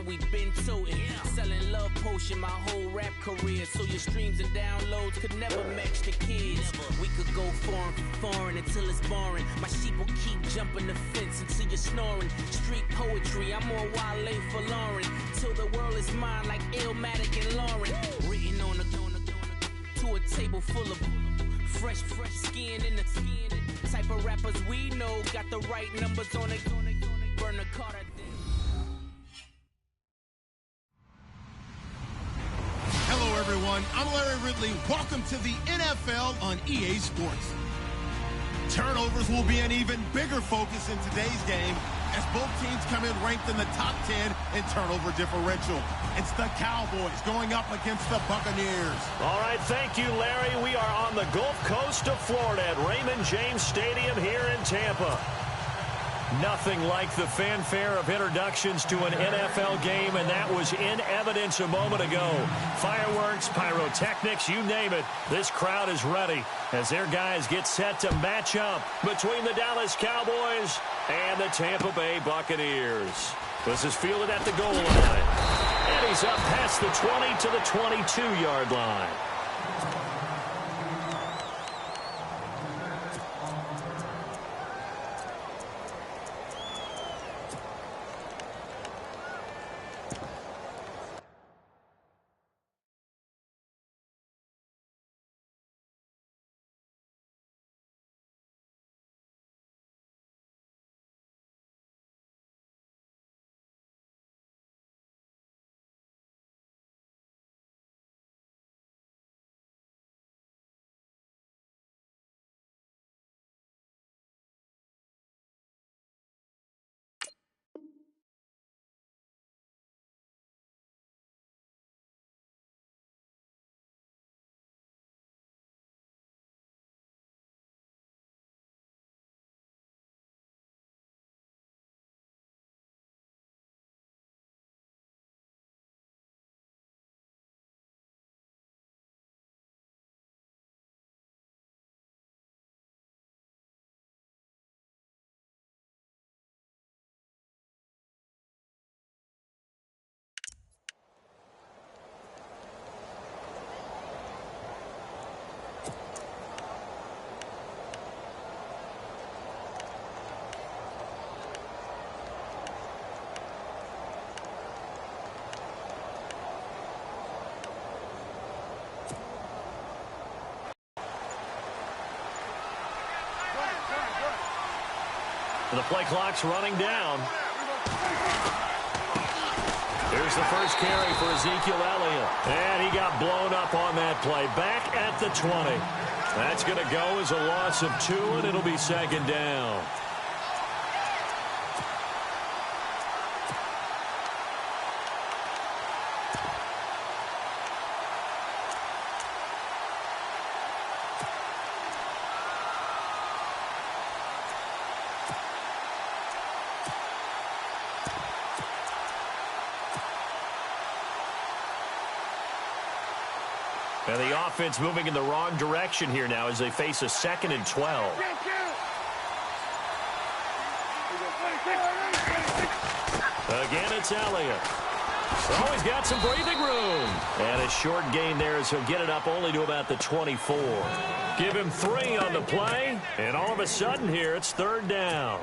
what we've been toting. Selling love potion my whole rap career, so your streams and downloads could never match the kids. We could go foreign until it's boring. My sheep will keep jumping the fence until you're snoring. Street poetry, I'm more Wale for Lauren. Till the world is mine like Illmatic and Lauren. Written on to a table full of fresh skin in the type of rappers we know. Got the right numbers on it. Burner Carter. Hello, everyone. I'm Larry Ridley. Welcome to the NFL on EA Sports. Turnovers will be an even bigger focus in today's game as both teams come in ranked in the top 10 in turnover differential. It's the Cowboys going up against the Buccaneers. All right, thank you, Larry. We are on the Gulf Coast of Florida at Raymond James Stadium here in Tampa. Nothing like the fanfare of introductions to an NFL game, and that was in evidence a moment ago. Fireworks, pyrotechnics, you name it. This crowd is ready as their guys get set to match up between the Dallas Cowboys and the Tampa Bay Buccaneers. This is fielded at the goal line. And he's up past the 20 to the 22-yard line. The play clock's running down. Here's the first carry for Ezekiel Elliott. And he got blown up on that play. Back at the 20. That's going to go as a loss of 2, and it'll be second down. And the offense moving in the wrong direction here now as they face a 2nd and 12. Again, it's Elliott. Oh, he's got some breathing room. And a short gain there as he'll get it up only to about the 24. Give him 3 on the play, and all of a sudden here it's 3rd down.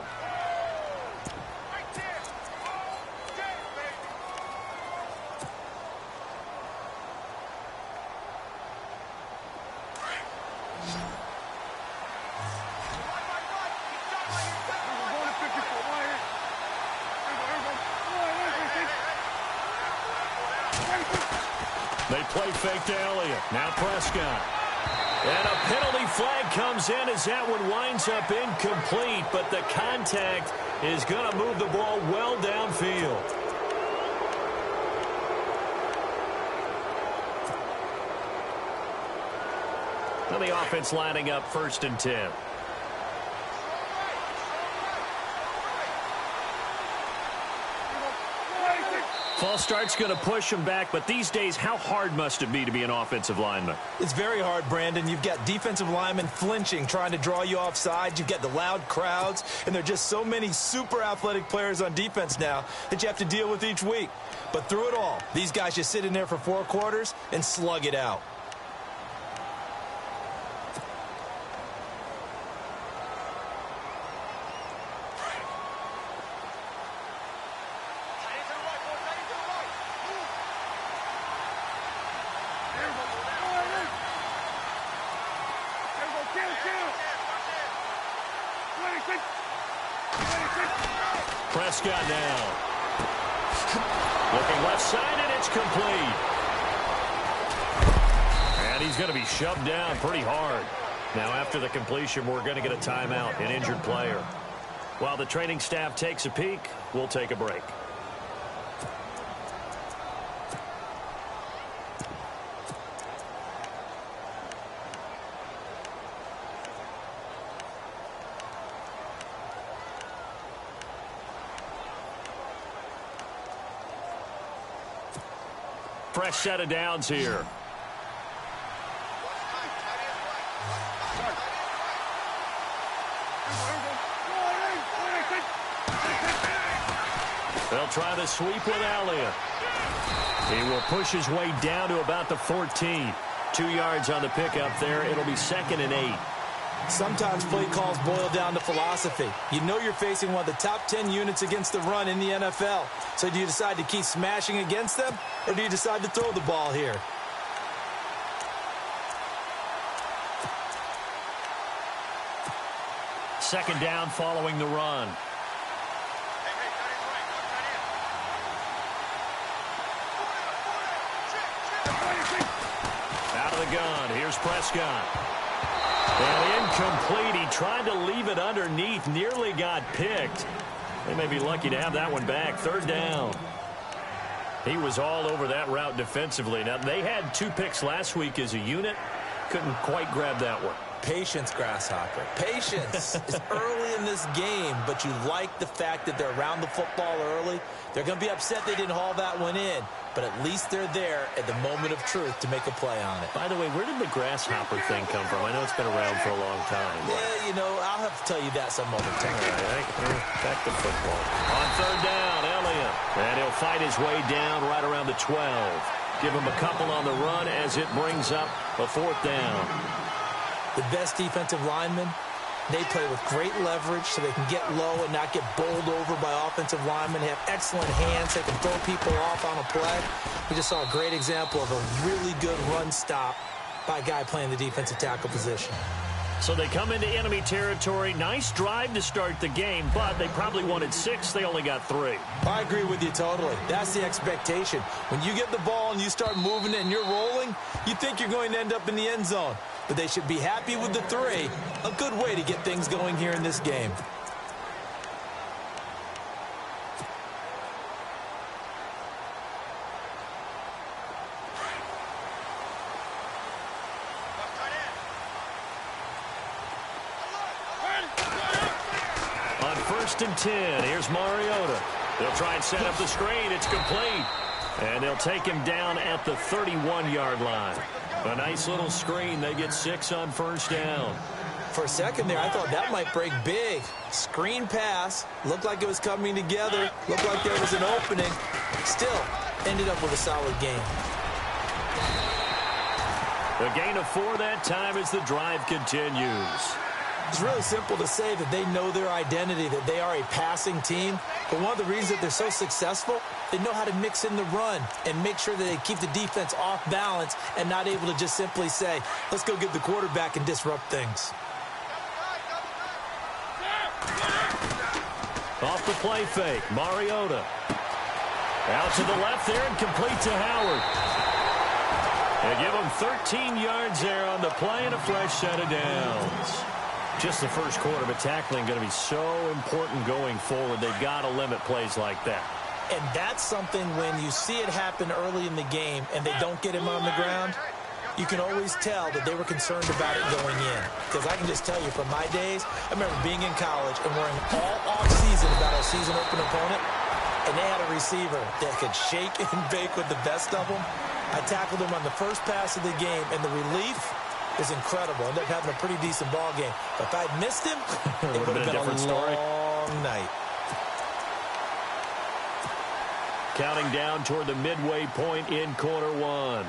They play fake to Elliott. Now Prescott. And a penalty flag comes in as that one winds up incomplete, but the contact is going to move the ball well downfield. And the offense lining up 1st and 10. False start's going to push him back, but these days, how hard must it be to be an offensive lineman? It's very hard, Brandon. You've got defensive linemen flinching, trying to draw you offside. You've got the loud crowds, and there are just so many super athletic players on defense now that you have to deal with each week. But through it all, these guys just sit in there for 4 quarters and slug it out. Prescott now. Looking left side, and it's complete. And he's going to be shoved down pretty hard. Now, after the completion, we're going to get a timeout, an injured player. While the training staff takes a peek, we'll take a break. Fresh set of downs here. They'll try the sweep with Elliott. He will push his way down to about the 14. 2 yards on the pickup there. It'll be 2nd and 8. Sometimes play calls boil down to philosophy. You know you're facing one of the top 10 units against the run in the NFL. So do you decide to keep smashing against them, or do you decide to throw the ball here? Second down following the run. Out of the gun. Here's Prescott. And incomplete. He tried to leave it underneath. Nearly got picked. They may be lucky to have that one back. 3rd down. He was all over that route defensively. Now, they had 2 picks last week as a unit. Couldn't quite grab that one. Patience, Grasshopper. Patience. It's early in this game, but you like the fact that they're around the football early. They're going to be upset they didn't haul that one in, but at least they're there at the moment of truth to make a play on it. By the way, where did the grasshopper thing come from? I know it's been around for a long time. Yeah, you know, I'll have to tell you that some other time. All right, back to football. On 3rd down, Elliott. And he'll fight his way down right around the 12. Give him a couple on the run as it brings up a 4th down. The best defensive linemen, they play with great leverage so they can get low and not get bowled over by offensive linemen. They have excellent hands. They can throw people off on a play. We just saw a great example of a really good run stop by a guy playing the defensive tackle position. So they come into enemy territory. Nice drive to start the game, but they probably wanted 6. They only got 3. I agree with you totally. That's the expectation. When you get the ball and you start moving it and you're rolling, you think you're going to end up in the end zone. But they should be happy with the 3. A good way to get things going here in this game. On 1st and 10, here's Mariota. They'll try and set up the screen. It's complete. And they'll take him down at the 31-yard line. A nice little screen. They get 6 on 1st down. For a second there, I thought that might break big. Screen pass. Looked like it was coming together. Looked like there was an opening. Still, ended up with a solid game. A gain of 4 that time as the drive continues. It's really simple to say that they know their identity, that they are a passing team. But one of the reasons that they're so successful, they know how to mix in the run and make sure that they keep the defense off balance and not able to just simply say, let's go get the quarterback and disrupt things. Off the play fake, Mariota. Out to the left there and complete to Howard. They give him 13 yards there on the play and a fresh set of downs. Just the first quarter, but tackling going to be so important going forward. They've got to limit plays like that. And that's something when you see it happen early in the game and they don't get him on the ground, you can always tell that they were concerned about it going in. Because I can just tell you from my days, I remember being in college and worrying all off-season about our season-open opponent. and they had a receiver that could shake and bake with the best of them. I tackled him on the first pass of the game, and the relief is incredible. Ended up having a pretty decent ball game. But if I'd missed him, it would have been a different story. Long night. Counting down toward the midway point in quarter one.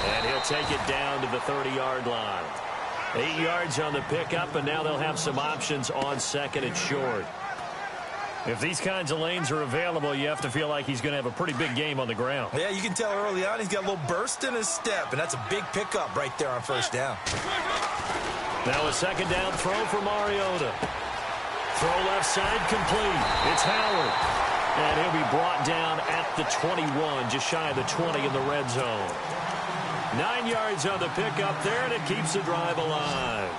And he'll take it down to the 30-yard line. 8 yards on the pickup, and now they'll have some options on second and short. If these kinds of lanes are available, you have to feel like he's going to have a pretty big game on the ground. Yeah, you can tell early on he's got a little burst in his step, and that's a big pickup right there on first down. Now a second down throw for Mariota. Throw left side complete. It's Howard. And he'll be brought down at the 21, just shy of the 20 in the red zone. 9 yards on the pickup there, and it keeps the drive alive.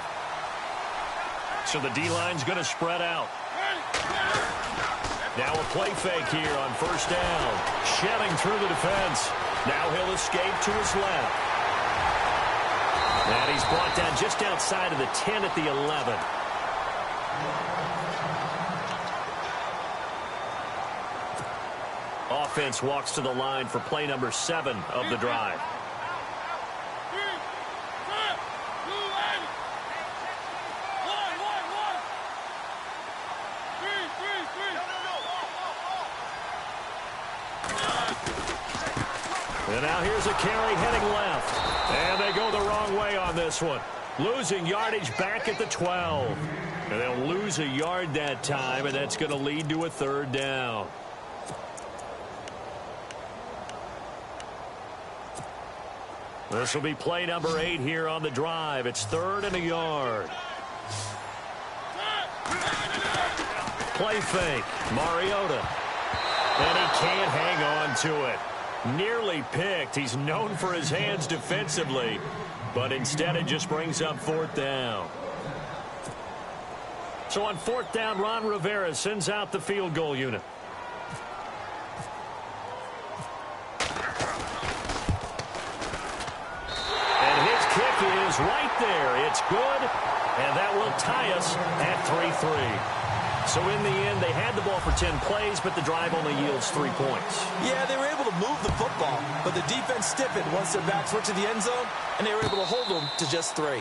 So the D-line's going to spread out. Now a play fake here on first down. Shedding through the defense. Now he'll escape to his left. And he's brought down just outside of the 10 at the 11. Offense walks to the line for play number 7 of the drive. And now here's a carry heading left. And they go the wrong way on this one. Losing yardage back at the 12. And they'll lose a yard that time, and that's going to lead to a third down. This will be play number 8 here on the drive. It's 3rd and a yard. Play fake. Mariota. And he can't hang on to it. Nearly picked. He's known for his hands defensively, but instead it just brings up 4th down. So on 4th down, Ron Rivera sends out the field goal unit. And his kick is right there. It's good, and that will tie us at 3-3. So in the end, they had the ball for 10 plays, but the drive only yields 3 points. Yeah, they were able to move the football, but the defense stiffened once their backs were to the end zone, and they were able to hold them to just 3.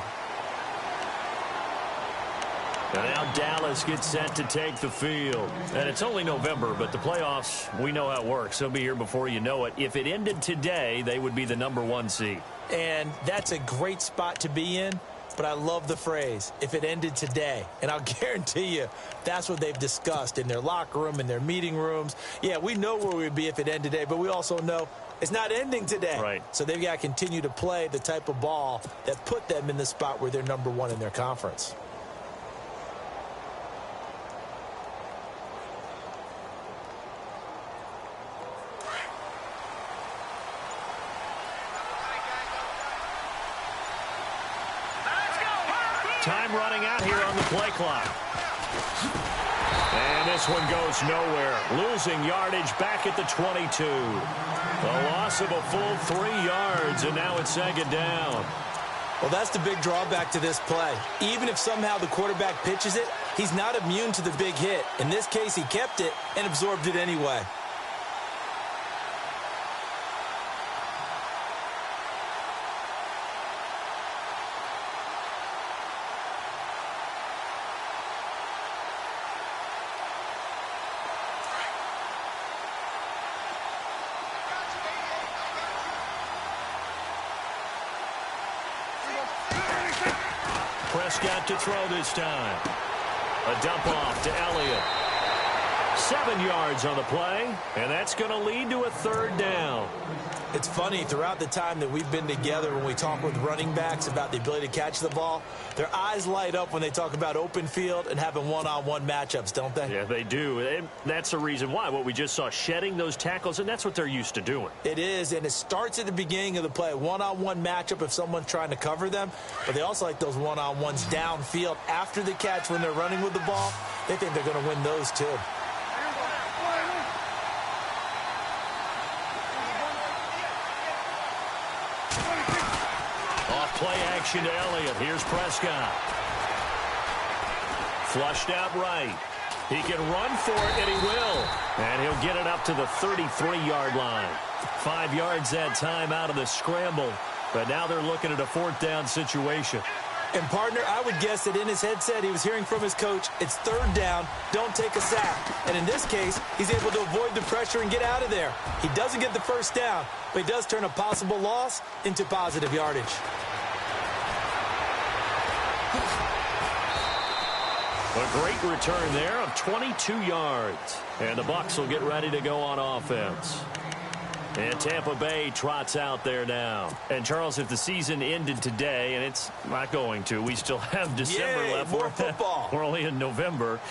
And now Dallas gets set to take the field. And it's only November, but the playoffs, we know how it works. They'll be here before you know it. If it ended today, they would be the number 1 seed. And that's a great spot to be in. But I love the phrase, if it ended today. And I'll guarantee you, that's what they've discussed in their locker room, in their meeting rooms. Yeah, we know where we'd be if it ended today, but we also know it's not ending today. Right. So they've got to continue to play the type of ball that put them in the spot where they're number 1 in their conference. Time running out here on the play clock. And this one goes nowhere. Losing yardage back at the 22. A loss of a full 3 yards, and now it's 2nd down. Well, that's the big drawback to this play. Even if somehow the quarterback pitches it, he's not immune to the big hit. In this case, he kept it and absorbed it anyway. Prescott to throw this time. A dump off to Elliott. 7 yards on the play, and that's going to lead to a 3rd down. It's funny, throughout the time that we've been together, when we talk with running backs about the ability to catch the ball, their eyes light up when they talk about open field and having one-on-one matchups, don't they? Yeah, they do. And that's the reason why. What we just saw, shedding those tackles, and that's what they're used to doing. It is, and it starts at the beginning of the play. One-on-one matchup if someone's trying to cover them, but they also like those one-on-ones downfield after the catch when they're running with the ball. They think they're going to win those, too. Off play action to Elliott. Here's Prescott. Flushed out right. He can run for it, and he will. And he'll get it up to the 33-yard line. 5 yards that time out of the scramble. But now they're looking at a 4th down situation. And, partner, I would guess that in his headset he was hearing from his coach, it's 3rd down, don't take a sack. And in this case, he's able to avoid the pressure and get out of there. He doesn't get the 1st down, but he does turn a possible loss into positive yardage. A great return there of 22 yards. And the Bucs will get ready to go on offense. And Tampa Bay trots out there now. And, Charles, if the season ended today, and it's not going to, we still have December left. More football. We're only in November.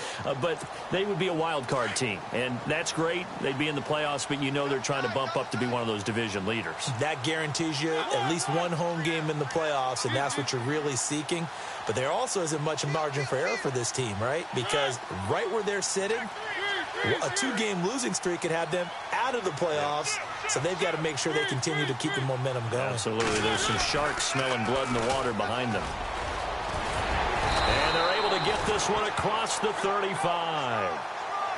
But they would be a wild card team. And that's great. They'd be in the playoffs, but you know they're trying to bump up to be one of those division leaders. That guarantees you at least one home game in the playoffs, and that's what you're really seeking. But there also isn't much margin for error for this team, right? Because right where they're sitting, a 2-game losing streak could have them out of the playoffs. So they've got to make sure they continue to keep the momentum going. Absolutely. There's some sharks smelling blood in the water behind them. And they're able to get this one across the 35.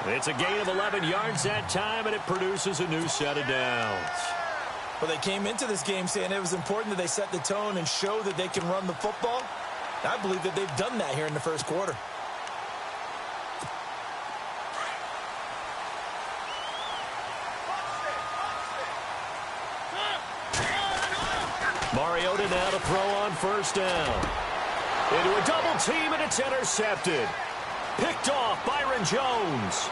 It's a gain of 11 yards that time, and it produces a new set of downs. Well, they came into this game saying it was important that they set the tone and show that they can run the football. I believe that they've done that here in the 1st quarter. Mariota now to throw on 1st down. Into a double team, and it's intercepted. Picked off Byron Jones.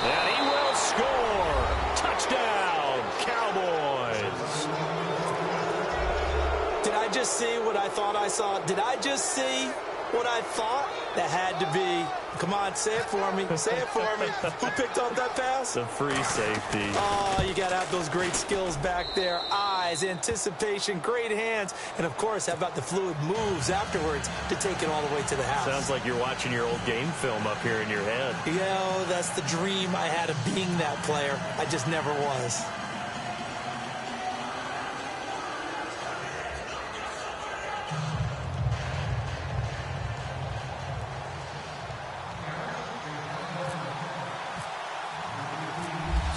And he will score. Touchdown, Cowboys. Did I just see what I thought I saw? Did I just see what I thought? That had to be. Come on, say it for me. Say it for me. Who picked off that pass? The free safety. Oh, you got to have those great skills back there. Eyes, anticipation, great hands. And, of course, how about the fluid moves afterwards to take it all the way to the house? Sounds like you're watching your old game film up here in your head. Yeah, that's the dream I had of being that player. I just never was.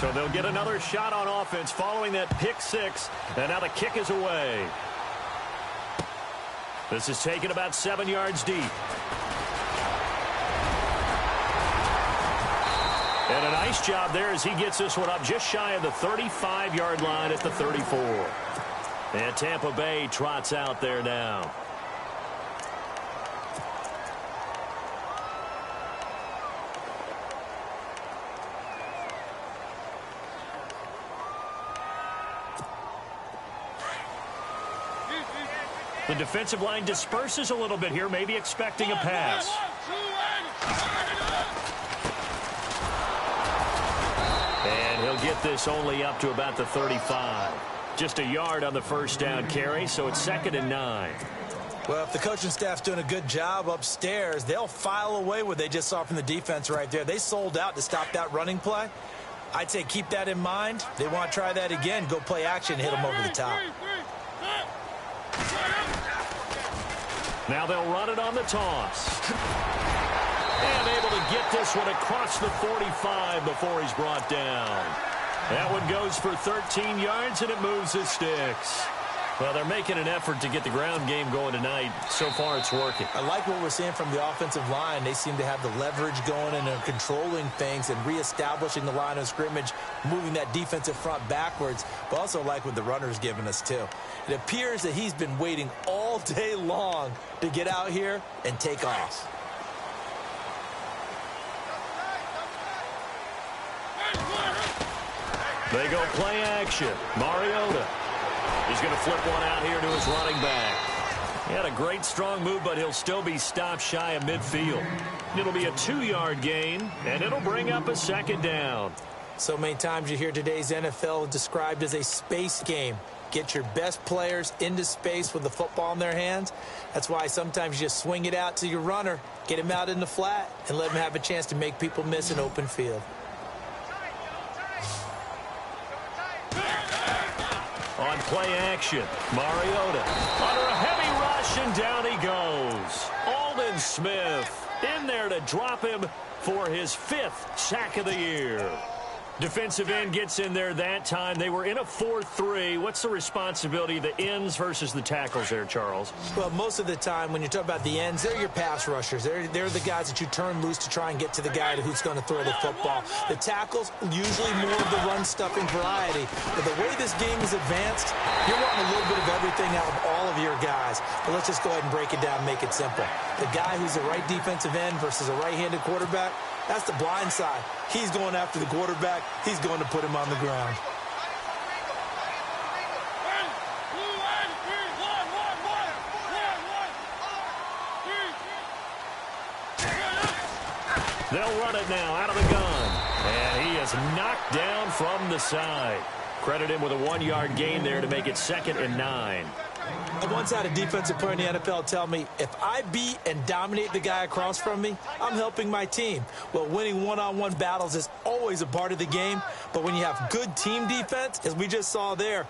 So they'll get another shot on offense following that pick 6. And now the kick is away. This is taken about 7 yards deep. And a nice job there as he gets this one up just shy of the 35-yard line at the 34. And Tampa Bay trots out there now. The defensive line disperses a little bit here, maybe expecting a pass. And he'll get this only up to about the 35. Just a yard on the 1st down carry, so it's 2nd and 9. Well, if the coaching staff's doing a good job upstairs, they'll file away what they just saw from the defense right there. They sold out to stop that running play. I'd say keep that in mind. They want to try that again, go play action, hit them over the top. Now they'll run it on the toss. And able to get this one across the 45 before he's brought down. That one goes for 13 yards, and it moves the sticks. Well, they're making an effort to get the ground game going tonight. So far, it's working. I like what we're seeing from the offensive line. They seem to have the leverage going, and they're controlling things and reestablishing the line of scrimmage, moving that defensive front backwards, but also like what the runner's giving us, too. It appears that he's been waiting all day long to get out here and take off. They go play action. Mariota. He's going to flip one out here to his running back. He had a great strong move, but he'll still be stopped shy of midfield. It'll be a 2-yard gain, and it'll bring up a 2nd down. So many times you hear today's NFL described as a space game. Get your best players into space with the football in their hands. That's why sometimes you just swing it out to your runner, get him out in the flat, and let him have a chance to make people miss an open field. play action. Mariota under a heavy rush, and down he goes. Aldon Smith in there to drop him for his 5th sack of the year. Defensive end gets in there that time. They were in a 4-3. What's the responsibility of the ends versus the tackles there, Charles? Well, most of the time when you talk about the ends, they're your pass rushers. They're the guys that you turn loose to try and get to the guy who's going to throw the football. The tackles, usually more of the run-stuffing variety. But the way this game is advanced, you're wanting a little bit of everything out of all of your guys. But let's just go ahead and break it down and make it simple. The guy who's a right defensive end versus a right-handed quarterback, that's the blind side. He's going after the quarterback. He's going to put him on the ground. They'll run it now out of the gun. And he is knocked down from the side. Credit him with a 1-yard gain there to make it 2nd and 9. I once had a defensive player in the NFL tell me, if I beat and dominate the guy across from me, I'm helping my team. Well, winning one-on-one battles is always a part of the game, but when you have good team defense, as we just saw there,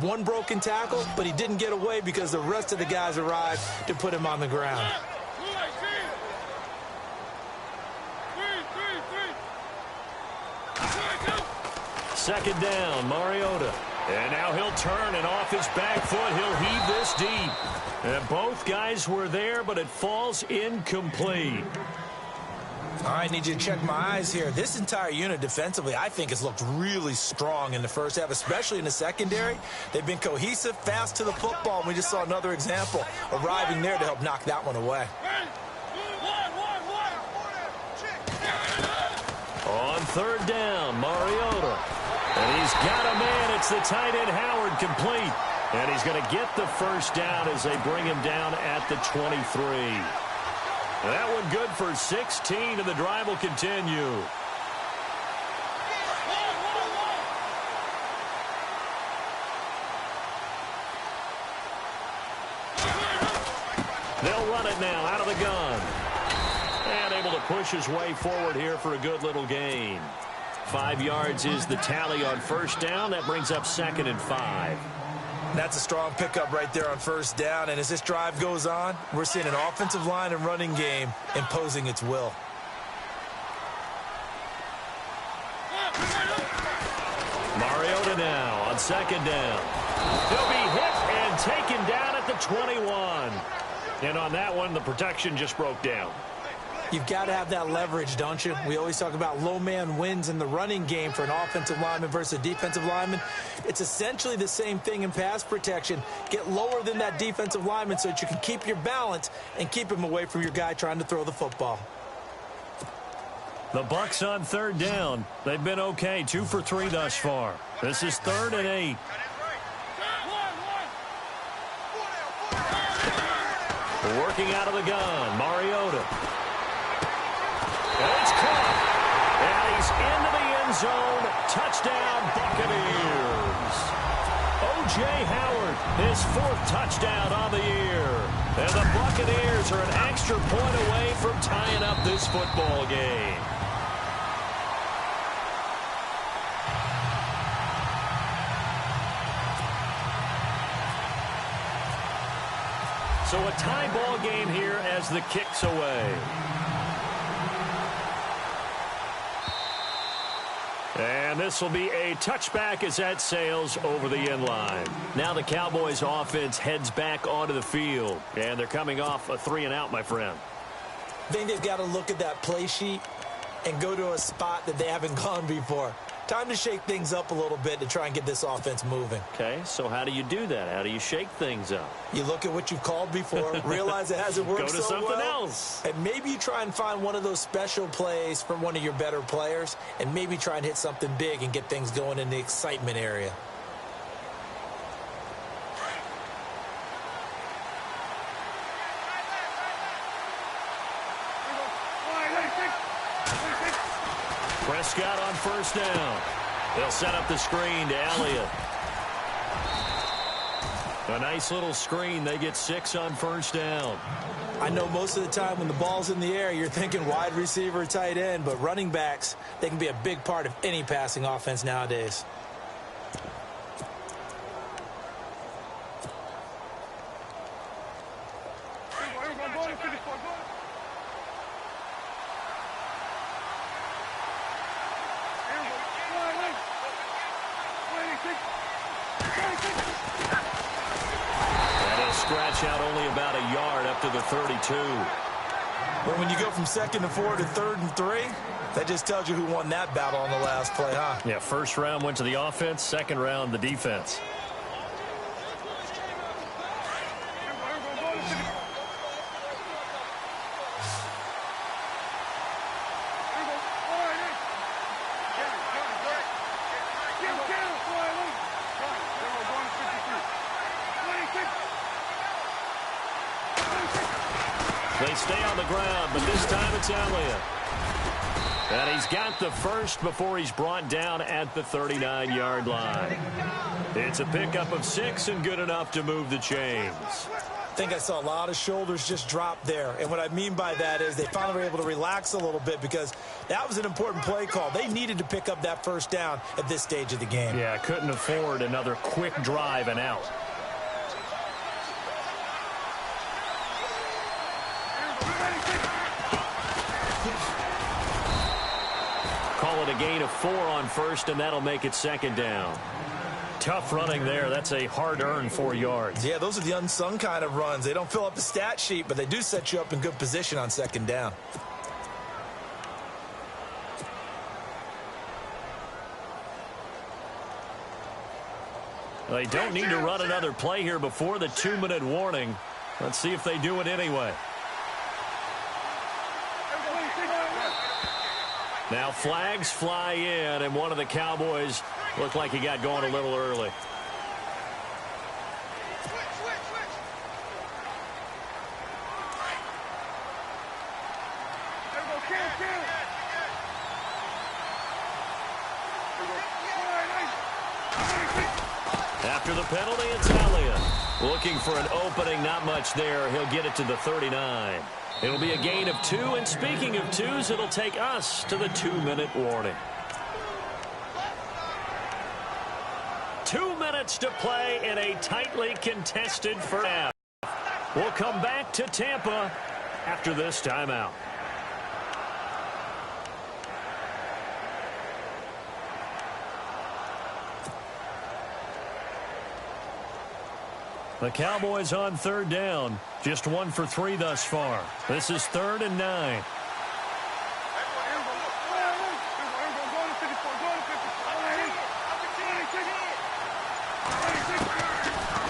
one broken tackle, but he didn't get away because the rest of the guys arrived to put him on the ground. Second down, Mariota. And now he'll turn, and off his back foot, he'll heave this deep. And both guys were there, but it falls incomplete. All right, need you to check my eyes here. This entire unit defensively, I think, has looked really strong in the first half, especially in the secondary. They've been cohesive, fast to the football, and we just saw another example arriving there to help knock that one away. On 3rd down, Mariota. And he's got a man. It's the tight end, Howard, complete. And he's going to get the first down as they bring him down at the 23. That one good for 16, and the drive will continue. They'll run it now out of the gun. And able to push his way forward here for a good little gain. 5 yards is the tally on 1st down. That brings up 2nd and 5. That's a strong pickup right there on 1st down. And as this drive goes on, we're seeing an offensive line and running game imposing its will. Mariota now on 2nd down. He'll be hit and taken down at the 21. And on that one, the protection just broke down. You've got to have that leverage, don't you? We always talk about low man wins in the running game for an offensive lineman versus a defensive lineman. It's essentially the same thing in pass protection. Get lower than that defensive lineman so that you can keep your balance and keep him away from your guy trying to throw the football. The Bucs on 3rd down. They've been okay, 2 for 3 thus far. This is 3rd and 8. Working out of the gun, Mariota. And it's caught. And he's into the end zone. Touchdown, Buccaneers. O.J. Howard, his 4th touchdown on the year. And the Buccaneers are an extra point away from tying up this football game. So a tie ball game here as the kick's away. And this will be a touchback as that sails over the end line. Now the Cowboys offense heads back onto the field. And they're coming off a 3-and-out, my friend. I think they've got to look at that play sheet and go to a spot that they haven't gone before. Time to shake things up a little bit to try and get this offense moving. Okay, so how do you do that? How do you shake things up? You look at what you've called before, realize it hasn't worked so well. Go to something else. And maybe you try and find one of those special plays from one of your better players, and maybe try and hit something big and get things going in the excitement area. Prescott on 1st down. They'll set up the screen to Elliott. A nice little screen. They get 6 on 1st down. I know most of the time when the ball's in the air, you're thinking wide receiver, tight end, but running backs, they can be a big part of any passing offense nowadays. push out only about a yard up to the 32. But when you go from 2nd and 4 to 3rd and 3, that just tells you who won that battle on the last play, huh? Yeah, first round went to the offense, second round the defense. They stay on the ground, but this time it's Elliott. And he's got the first before he's brought down at the 39-yard line. It's a pickup of 6 and good enough to move the chains. I think I saw a lot of shoulders just drop there. And what I mean by that is they finally were able to relax a little bit because that was an important play call. They needed to pick up that first down at this stage of the game. Yeah, couldn't afford another quick drive and out. Call it a gain of 4 on first, and that'll make it second down. Tough running there. That's a hard-earned 4 yards. Yeah, those are the unsung kind of runs. They don't fill up the stat sheet, but they do set you up in good position on second down. They don't need to run another play here before the 2-minute warning. Let's see if they do it anyway. Now flags fly in, and one of the Cowboys looked like he got going a little early. After the penalty, it's Elliott. Looking for an opening, not much there. He'll get it to the 39. It'll be a gain of 2, and speaking of 2s, it'll take us to the 2-minute warning. 2 minutes to play in a tightly contested first half. We'll come back to Tampa after this timeout. The Cowboys on 3rd down. Just 1 for 3 thus far. This is 3rd and 9.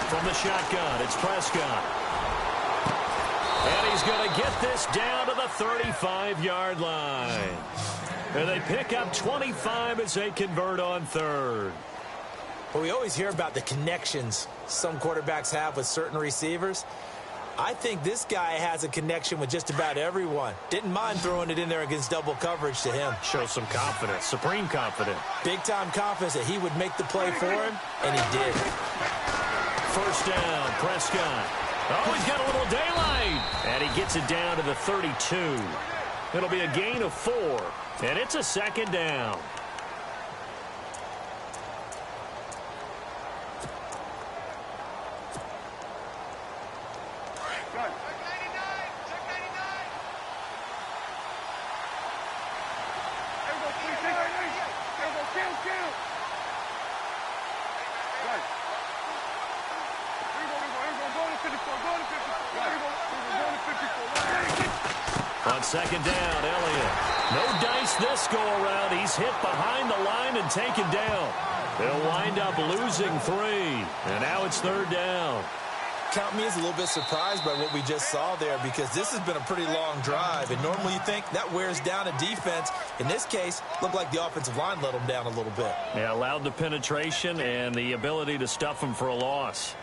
From the shotgun, it's Prescott. And he's going to get this down to the 35-yard line. And they pick up 25 as they convert on 3rd. Well, we always hear about the connections some quarterbacks have with certain receivers. I think this guy has a connection with just about everyone. Didn't mind throwing it in there against double coverage to him. Shows some confidence, supreme confidence. Big-time confidence that he would make the play for him, and he did. First down, Prescott. Oh, he's got a little daylight. And he gets it down to the 32. It'll be a gain of 4, and it's a second down. On second down, Elliott. No dice this go-around. He's hit behind the line and taken down. They'll wind up losing 3. And now it's 3rd down. Count me as a little bit surprised by what we just saw there because this has been a pretty long drive. And normally you think that wears down a defense. In this case, looked like the offensive line let them down a little bit. Yeah, allowed the penetration and the ability to stuff them for a loss.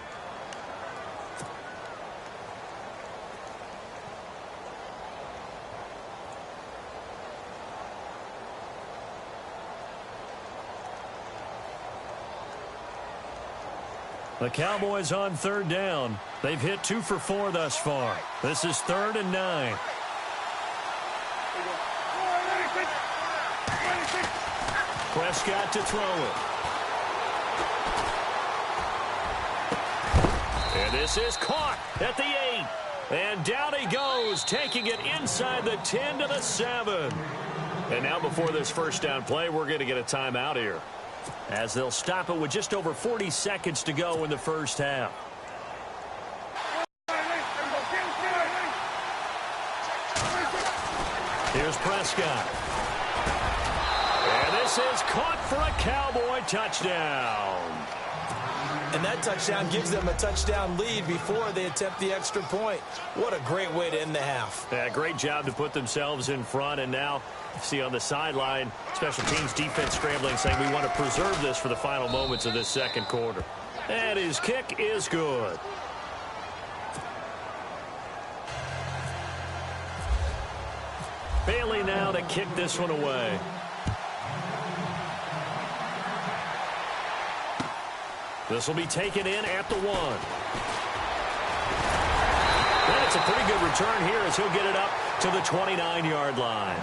The Cowboys on 3rd down. They've hit 2 for 4 thus far. This is 3rd and 9. Prescott to throw it. And this is caught at the 8. And down he goes, taking it inside the 10 to the 7. And now before this first down play, we're going to get a timeout here, as they'll stop it with just over 40 seconds to go in the first half. Here's Prescott. And this is caught for a Cowboy touchdown. And that touchdown gives them a touchdown lead before they attempt the extra point. What a great way to end the half. Yeah, great job to put themselves in front. And now, see on the sideline, special teams defense scrambling, saying we want to preserve this for the final moments of this second quarter. And his kick is good. Bailey now to kick this one away. This will be taken in at the 1. And it's a pretty good return here as he'll get it up to the 29-yard line.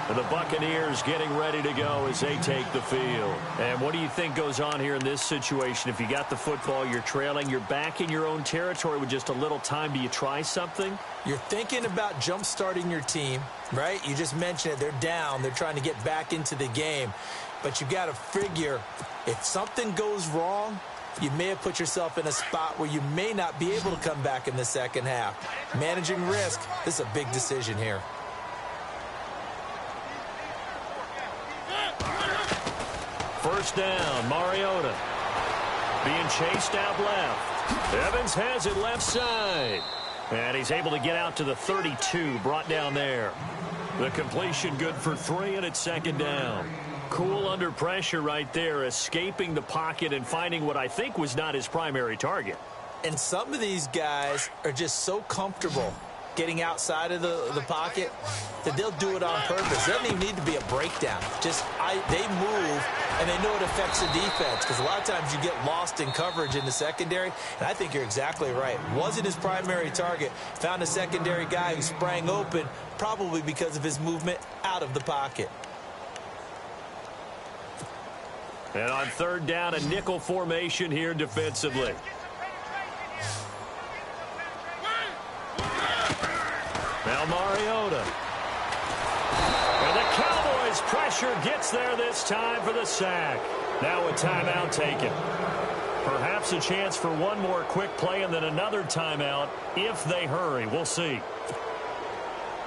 And the Buccaneers getting ready to go as they take the field. And what do you think goes on here in this situation? If you got the football, you're trailing, you're back in your own territory with just a little time. Do you try something? You're thinking about jump-starting your team, right? You just mentioned it. They're down. They're trying to get back into the game. But you got to figure if something goes wrong, you may have put yourself in a spot where you may not be able to come back in the second half. Managing risk, this is a big decision here. First down, Mariota. Being chased out left. Evans has it left side. And he's able to get out to the 32, brought down there. The completion good for 3, and it's second down. Cool under pressure right there, escaping the pocket and finding what I think was not his primary target. And some of these guys are just so comfortable getting outside of the pocket that they'll do it on purpose. It doesn't even need to be a breakdown. They move, and they know it affects the defense because a lot of times you get lost in coverage in the secondary, and I think you're exactly right. Wasn't his primary target. Found a secondary guy who sprang open, probably because of his movement out of the pocket. And on third down, a nickel formation here defensively. Now Mariota. And the Cowboys' pressure gets there this time for the sack. Now a timeout taken. Perhaps a chance for one more quick play and then another timeout if they hurry. We'll see.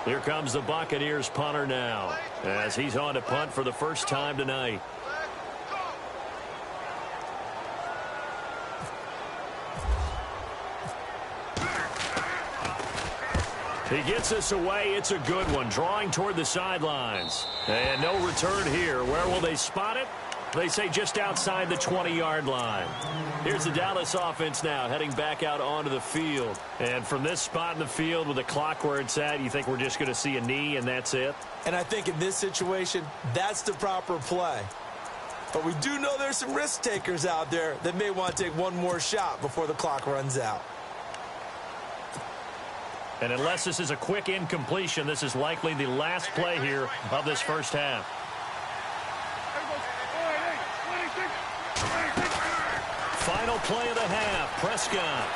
Here comes the Buccaneers punter now as he's on to punt for the first time tonight. He gets us away. It's a good one. Drawing toward the sidelines. And no return here. Where will they spot it? They say just outside the 20-yard line. Here's the Dallas offense now heading back out onto the field. And from this spot in the field with the clock where it's at, you think we're just going to see a knee and that's it? And I think in this situation, that's the proper play. But we do know there's some risk takers out there that may want to take one more shot before the clock runs out. And unless this is a quick incompletion, this is likely the last play here of this first half. Final play of the half, Prescott.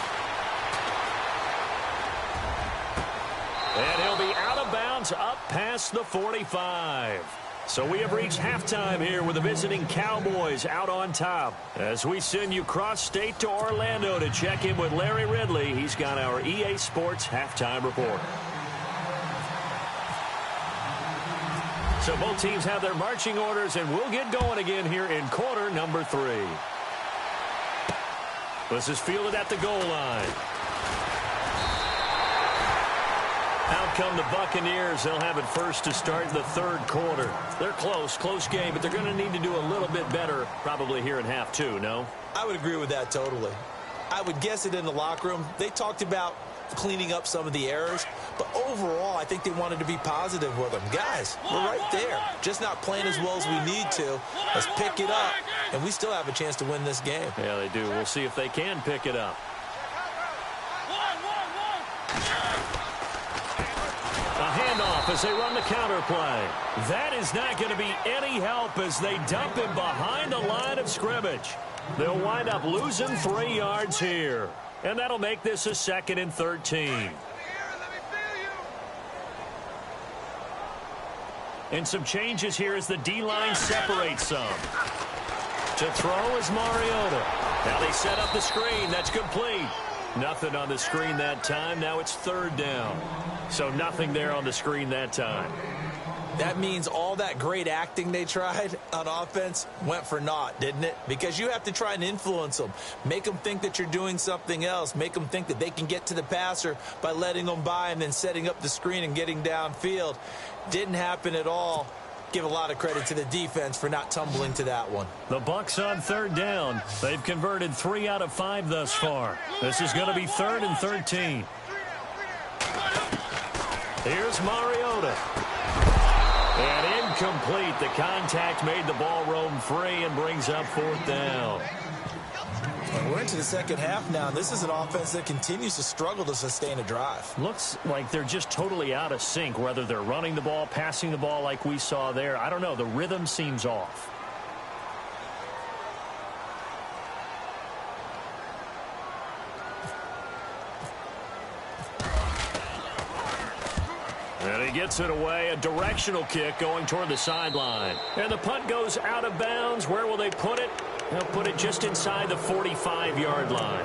And he'll be out of bounds up past the 45. So we have reached halftime here with the visiting Cowboys out on top. As we send you cross-state to Orlando to check in with Larry Ridley. He's got our EA Sports halftime report. So both teams have their marching orders, and we'll get going again here in quarter number 3. This is fielded at the goal line. Out come the Buccaneers. They'll have it first to start the third quarter. They're close game, but they're going to need to do a little bit better probably here in half 2, no? I would agree with that totally. I would guess it in the locker room. They talked about cleaning up some of the errors, but overall, I think they wanted to be positive with them. Guys, we're right there. Just not playing as well as we need to. Let's pick it up, and we still have a chance to win this game. Yeah, they do. We'll see if they can pick it up. Handoff as they run the counter play. That is not going to be any help as they dump him behind the line of scrimmage. They'll wind up losing 3 yards here. And that'll make this a 2nd and 13. And some changes here as the D-line separates some. To throw is Mariota. Now they set up the screen. That's complete. Nothing on the screen that time. Now it's 3rd down. So nothing there on the screen that time. That means all that great acting they tried on offense went for naught, didn't it? Because you have to try and influence them. Make them think that you're doing something else. Make them think that they can get to the passer by letting them by and then setting up the screen and getting downfield. Didn't happen at all. Give a lot of credit to the defense for not tumbling to that one. The Bucs on third down. They've converted 3 out of 5 thus far. This is going to be 3rd and 13. Here's Mariota. And incomplete. The contact made the ball roam free and brings up 4th down. And we're into the second half now. This is an offense that continues to struggle to sustain a drive. Looks like they're just totally out of sync, whether they're running the ball, passing the ball like we saw there. I don't know. The rhythm seems off. And he gets it away. A directional kick going toward the sideline. And the punt goes out of bounds. Where will they put it? They'll put it just inside the 45-yard line.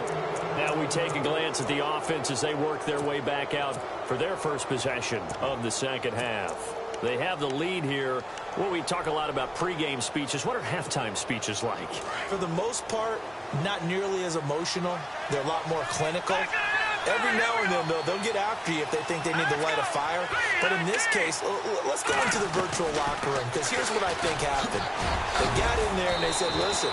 Now we take a glance at the offense as they work their way back out for their first possession of the second half. They have the lead here. Well, we talk a lot about pregame speeches. What are halftime speeches like? For the most part, not nearly as emotional. They're a lot more clinical. Every now and then, though, they'll get after you if they think they need to light a fire. But in this case, let's go into the virtual locker room, because here's what I think happened. They got in there and they said, listen,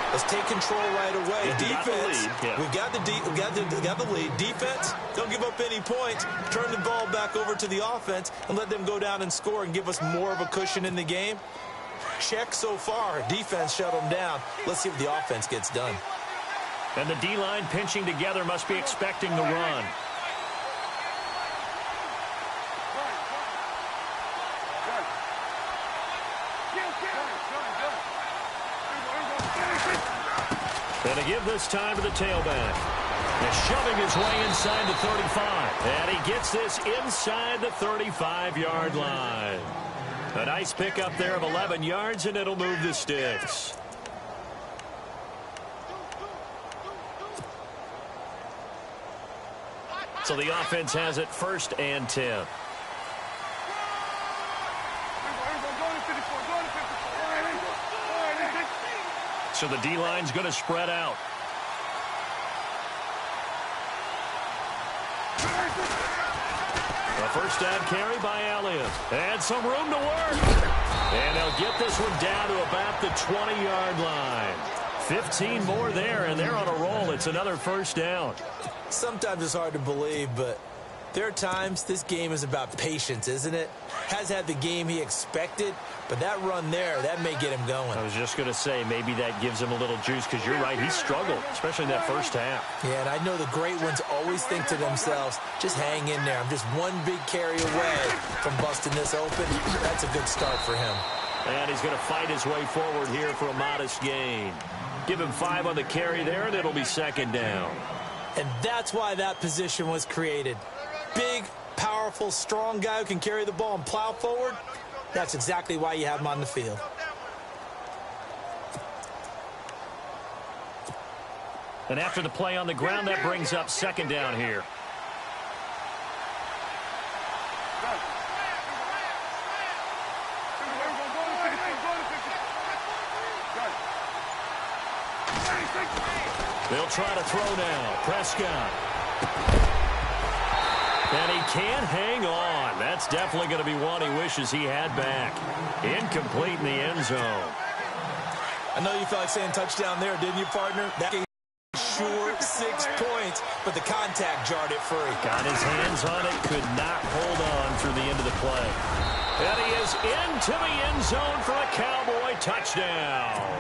let's take control right away. Defense, we've got the lead. Defense, don't give up any points. Turn the ball back over to the offense and let them go down and score and give us more of a cushion in the game. Check so far. Defense shut them down. Let's see what the offense gets done. And the D-line pinching together must be expecting the run. And to give this time to the tailback. He's shoving his way inside the 35. And he gets this inside the 35-yard line. A nice pickup there of 11 yards, and it'll move the sticks. So the offense has it 1st and 10. So the D-line's going to spread out. A first down carry by Elliott. And some room to work. And they'll get this one down to about the 20-yard line. 15 more there, and they're on a roll. It's another first down. Sometimes it's hard to believe, but there are times this game is about patience, isn't it? Has had the game he expected, but that run there, that may get him going. I was just going to say, maybe that gives him a little juice, because you're right, he struggled, especially in that first half. Yeah, and I know the great ones always think to themselves, just hang in there. I'm just one big carry away from busting this open. That's a good start for him. And he's going to fight his way forward here for a modest gain. Give him 5 on the carry there, and it'll be 2nd down. And that's why that position was created. Big, powerful, strong guy who can carry the ball and plow forward. That's exactly why you have him on the field. And after the play on the ground, that brings up 2nd down here. They'll try to throw now. Prescott. And he can't hang on. That's definitely going to be one he wishes he had back. Incomplete in the end zone. I know you felt like saying touchdown there, didn't you, partner? That game sure 6 points, but the contact jarred it free. Got his hands on it, could not hold on through the end of the play. And he is into the end zone for a Cowboy touchdown.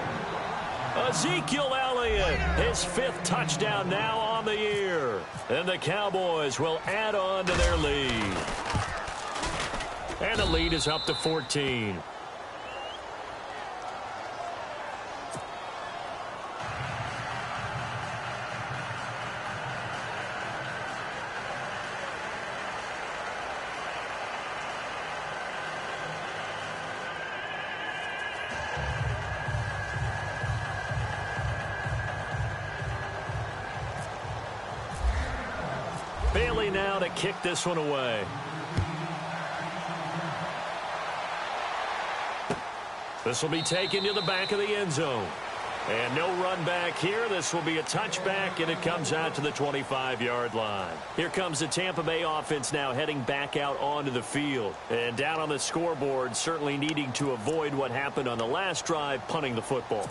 Ezekiel Elliott, his 5th touchdown now on the year. And the Cowboys will add on to their lead. And the lead is up to 14. Bailey now to kick this one away. This will be taken to the back of the end zone. And no run back here. This will be a touchback, and it comes out to the 25-yard line. Here comes the Tampa Bay offense now heading back out onto the field. And down on the scoreboard, certainly needing to avoid what happened on the last drive, punting the football.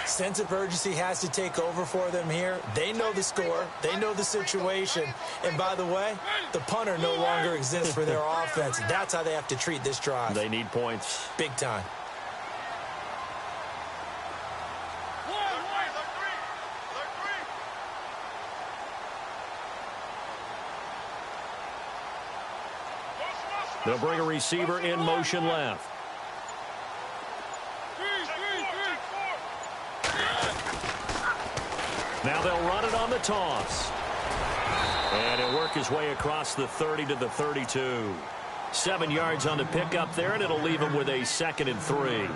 Sense of urgency has to take over for them here. They know the score. They know the situation. And by the way, the punter no longer exists for their offense. That's how they have to treat this drive. They need points. Big time. They'll bring a receiver in motion left. Now they'll run it on the toss. And it'll work his way across the 30 to the 32. 7 yards on the pickup there, and it'll leave him with a 2nd and 3.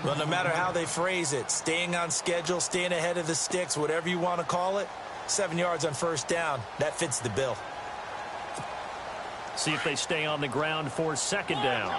Well, no matter how they phrase it, staying on schedule, staying ahead of the sticks, whatever you want to call it, 7 yards on first down, that fits the bill. See if they stay on the ground for 2nd down.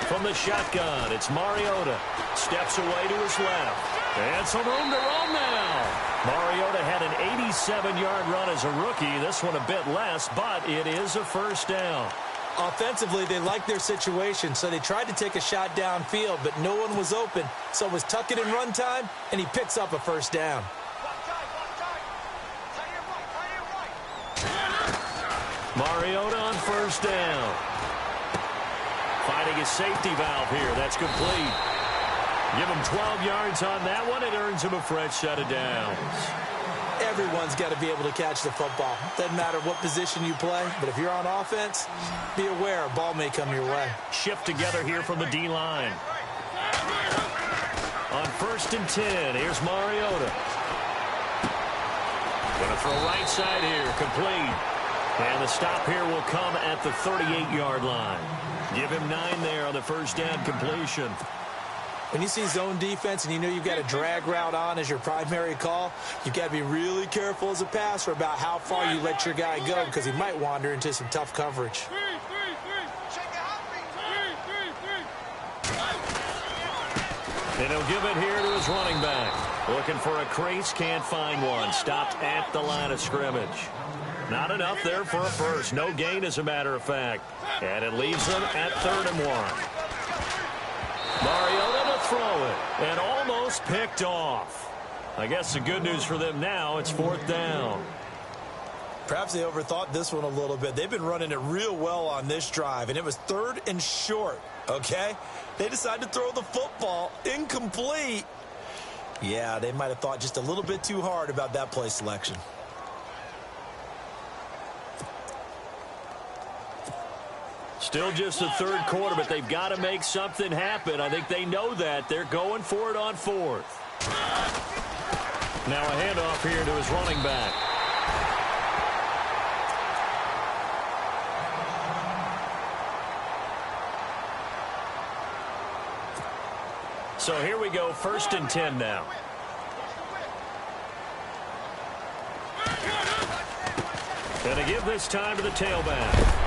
From the shotgun, it's Mariota. Steps away to his left. And some room to roam now. Mariota had an 87-yard run as a rookie. This one a bit less, but it is a first down. Offensively, they liked their situation, so they tried to take a shot downfield, but no one was open. So it was tuck it in run time, and he picks up a first down. Mariota on first down. Finding his safety valve here. That's complete. Give him 12 yards on that one. It earns him a fresh set of downs. Everyone's got to be able to catch the football. Doesn't matter what position you play, but if you're on offense, be aware a ball may come your way. Shift together here from the D-line. On 1st and 10, here's Mariota. Going to throw right side here, complete. And the stop here will come at the 38-yard line. Give him 9 there on the first down completion. When you see zone defense and you know you've got a drag route on as your primary call, you've got to be really careful as a passer about how far you let your guy go because he might wander into some tough coverage. And he'll give it here to his running back. Looking for a crease, can't find one. Stopped at the line of scrimmage. Not enough there for a first. No gain, as a matter of fact. And it leaves them at 3rd and 1. Mariota to throw it. And almost picked off. I guess the good news for them now, it's 4th down. Perhaps they overthought this one a little bit. They've been running it real well on this drive, and it was 3rd and short, okay? They decided to throw the football incomplete. Yeah, they might have thought just a little bit too hard about that play selection. Still just the 3rd quarter, but they've got to make something happen. I think they know that. They're going for it on 4th. Now a handoff here to his running back. So here we go, 1st and 10 now. Going to give this time to the tailback.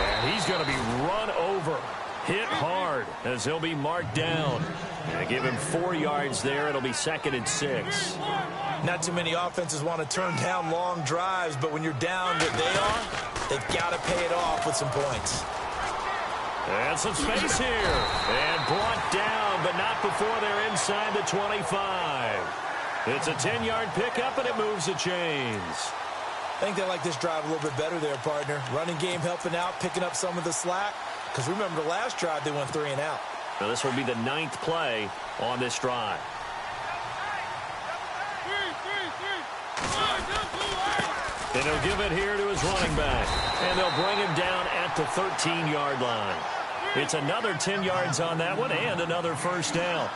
And he's going to be run over, hit hard, as he'll be marked down. And give him 4 yards there. It'll be 2nd and 6. Not too many offenses want to turn down long drives, but when you're down what they are, they've got to pay it off with some points. And some space here. And brought down, but not before they're inside the 25. It's a 10-yard pickup, and it moves the chains. I think they like this drive a little bit better there, partner. Running game helping out, picking up some of the slack. Because remember, the last drive, they went 3 and out. Now, this will be the 9th play on this drive. And he'll give it here to his running back. And they'll bring him down at the 13-yard line. It's another 10 yards on that one and another first down.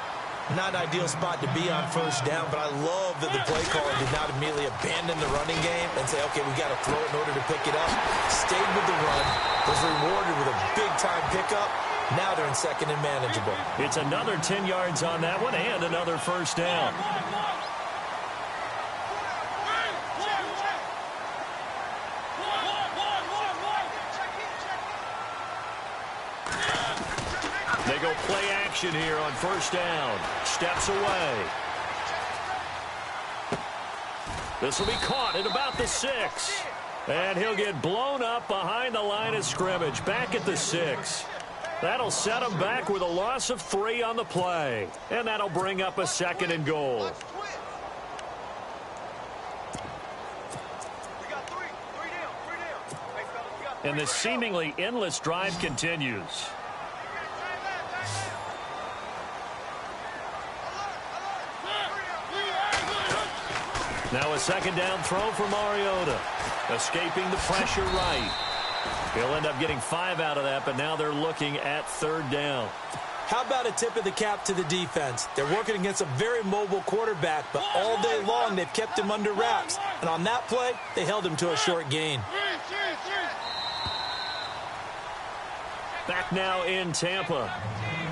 Not an ideal spot to be on first down, but I love that the play caller did not immediately abandon the running game and say, okay, we got to throw it in order to pick it up. Stayed with the run, was rewarded with a big-time pickup. Now they're in second and manageable. It's another 10 yards on that one and another first down. They go play action here on first down. Steps away. This will be caught at about the 6. And he'll get blown up behind the line of scrimmage. Back at the 6. That'll set him back with a loss of 3 on the play. And that'll bring up a second and goal. And this seemingly endless drive continues. Now a second down throw for Mariota. Escaping the pressure right. He'll end up getting 5 out of that, but now they're looking at third down. How about a tip of the cap to the defense? They're working against a very mobile quarterback, but all day long they've kept him under wraps. And on that play, they held him to a short gain. Back now in Tampa.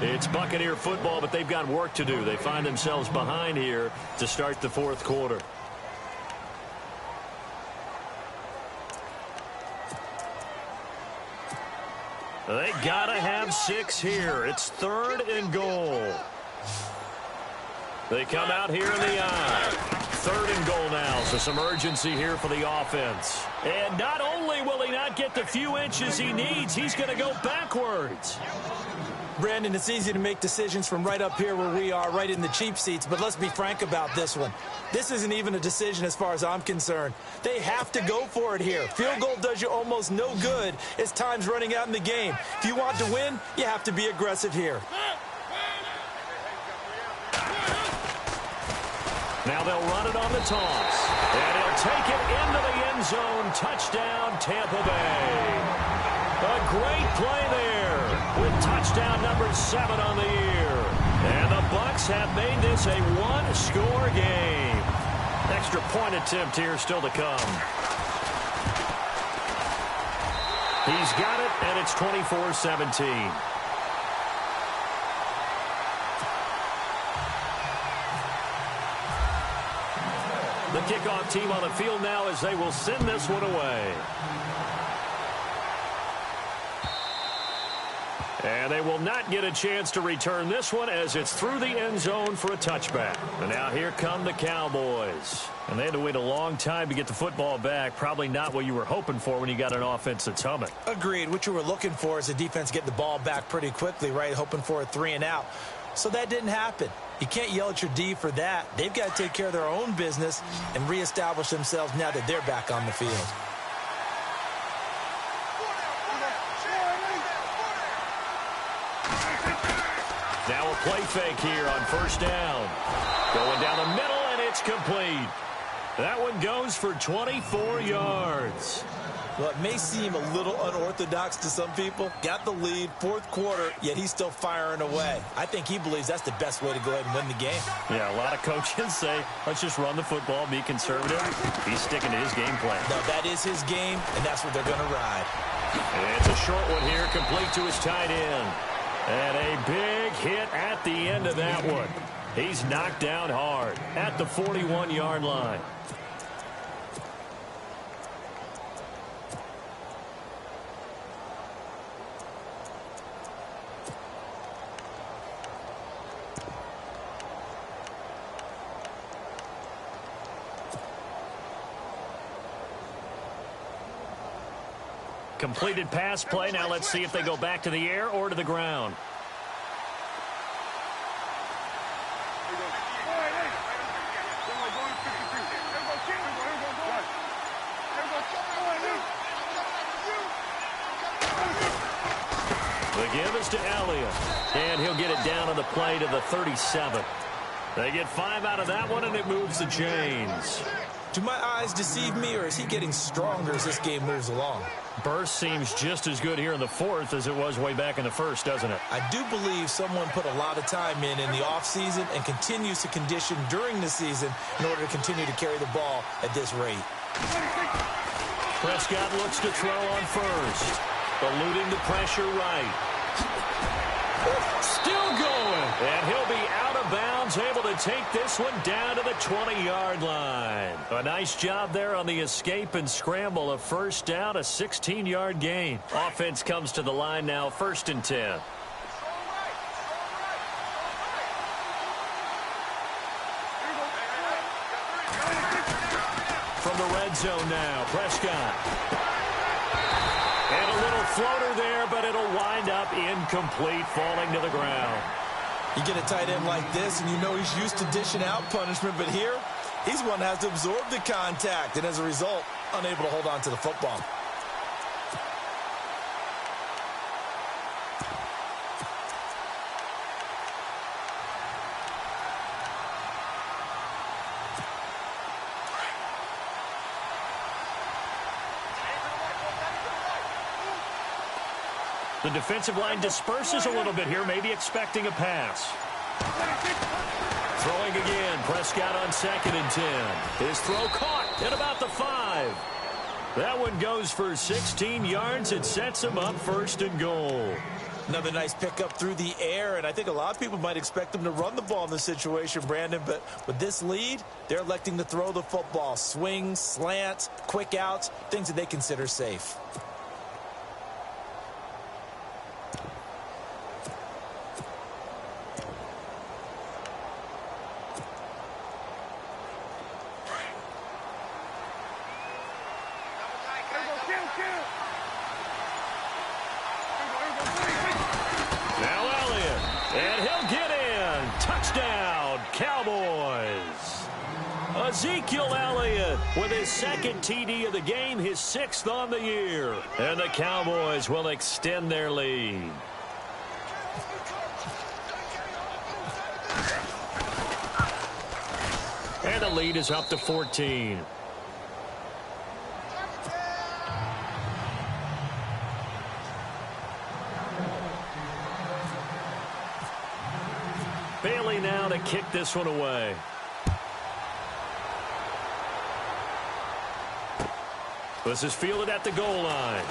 It's Buccaneer football, but they've got work to do. They find themselves behind here to start the fourth quarter. They gotta have 6 here. It's third and goal. They come out here in the eye. Third and goal now, so some urgency here for the offense. And not only will he not get the few inches he needs, he's going to go backwards. Brandon, it's easy to make decisions from right up here where we are, right in the cheap seats, but let's be frank about this one. This isn't even a decision as far as I'm concerned. They have to go for it here. Field goal does you almost no good as time's running out in the game. If you want to win, you have to be aggressive here. Now they'll run it on the toss. And he'll take it into the end zone. Touchdown, Tampa Bay. A great play there with touchdown number 7 on the year. And the Bucs have made this a one-score game. Extra point attempt here still to come. He's got it, and it's 24-17. The kickoff team on the field now as they will send this one away. And they will not get a chance to return this one as it's through the end zone for a touchback. And now here come the Cowboys. And they had to wait a long time to get the football back. Probably not what you were hoping for when you got an offense that's humming. Agreed. What you were looking for is the defense get the ball back pretty quickly, right? Hoping for a 3 and out. So that didn't happen. You can't yell at your D for that. They've got to take care of their own business and reestablish themselves now that they're back on the field. Now a play fake here on first down. Going down the middle, and it's complete. That one goes for 24 yards. Well, it may seem a little unorthodox to some people. Got the lead, fourth quarter, yet he's still firing away. I think he believes that's the best way to go ahead and win the game. Yeah, a lot of coaches say, let's just run the football, be conservative. He's sticking to his game plan. No, that is his game, and that's what they're going to ride. And it's a short one here, complete to his tight end. And a big hit at the end of that one. He's knocked down hard at the 41-yard line. Completed pass play. Now let's see if they go back to the air or to the ground. The give is to Elliott. And he'll get it down on the play to the 37. They get 5 out of that one, and it moves the chains. Do my eyes deceive me, or is he getting stronger as this game moves along? Burst seems just as good here in the fourth as it was way back in the first, doesn't it? I do believe someone put a lot of time in the offseason and continues to condition during the season in order to continue to carry the ball at this rate. Prescott looks to throw on first. Eluding the pressure right. Still going. And he'll be out of bounds, able to take this one down to the 20-yard line. A nice job there on the escape and scramble. A first down, a 16-yard gain. Offense comes to the line now, 1st and 10. From the red zone now, Prescott. And a little floater there, but it'll wind up incomplete, falling to the ground. You get a tight end like this, and you know he's used to dishing out punishment, but here, he's one that has to absorb the contact, and as a result, unable to hold on to the football. The defensive line disperses a little bit here, maybe expecting a pass. Throwing again, Prescott on 2nd and 10. His throw caught at about the 5. That one goes for 16 yards. It sets him up 1st and goal. Another nice pickup through the air, and I think a lot of people might expect them to run the ball in this situation, Brandon, but with this lead, they're electing to throw the football. Swings, slants, quick outs, things that they consider safe. Ezekiel Elliott with his 2nd TD of the game, his 6th on the year. And the Cowboys will extend their lead. And the lead is up to 14. Bailey now to kick this one away. This is fielded at the goal line.